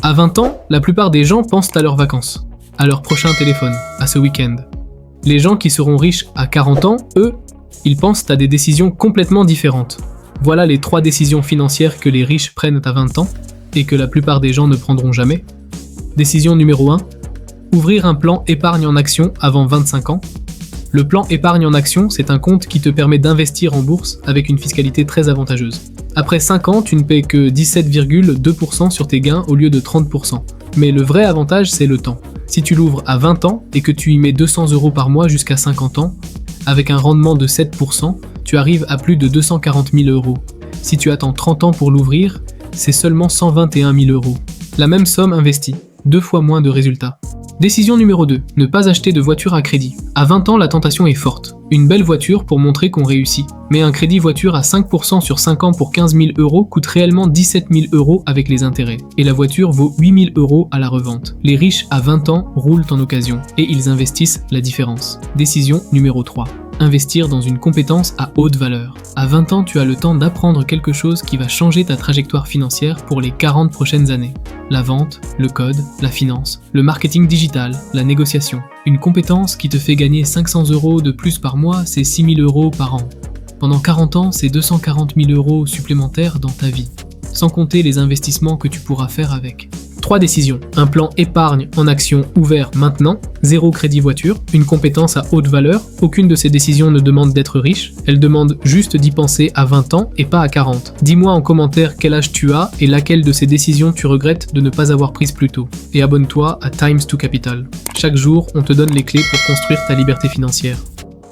À 20 ans, la plupart des gens pensent à leurs vacances, à leur prochain téléphone, à ce week-end. Les gens qui seront riches à 40 ans, eux, ils pensent à des décisions complètement différentes. Voilà les 3 décisions financières que les riches prennent à 20 ans et que la plupart des gens ne prendront jamais. Décision numéro 1. Ouvrir un plan épargne en action avant 25 ans. Le plan épargne en action, c'est un compte qui te permet d'investir en bourse avec une fiscalité très avantageuse. Après 5 ans, tu ne paies que 17,2% sur tes gains au lieu de 30%. Mais le vrai avantage, c'est le temps. Si tu l'ouvres à 20 ans et que tu y mets 200 € par mois jusqu'à 50 ans, avec un rendement de 7%, tu arrives à plus de 240 000 €. Si tu attends 30 ans pour l'ouvrir, c'est seulement 121 000 €. La même somme investie, 2 fois moins de résultats. Décision numéro 2, ne pas acheter de voiture à crédit. À 20 ans, la tentation est forte. Une belle voiture pour montrer qu'on réussit. Mais un crédit voiture à 5% sur 5 ans pour 15 000 € coûte réellement 17 000 € avec les intérêts. Et la voiture vaut 8 000 € à la revente. Les riches à 20 ans roulent en occasion et ils investissent la différence. Décision numéro 3. Investir dans une compétence à haute valeur. À 20 ans, tu as le temps d'apprendre quelque chose qui va changer ta trajectoire financière pour les 40 prochaines années. La vente, le code, la finance, le marketing digital, la négociation. Une compétence qui te fait gagner 500 € de plus par mois, c'est 6 000 € par an. Pendant 40 ans, c'est 240 000 € supplémentaires dans ta vie. Sans compter les investissements que tu pourras faire avec. 3 décisions. Un plan épargne en action ouvert maintenant, 0 crédit voiture, une compétence à haute valeur. Aucune de ces décisions ne demande d'être riche, elles demandent juste d'y penser à 20 ans et pas à 40. Dis-moi en commentaire quel âge tu as et laquelle de ces décisions tu regrettes de ne pas avoir prise plus tôt. Et abonne-toi à Times 2 Capital. Chaque jour, on te donne les clés pour construire ta liberté financière.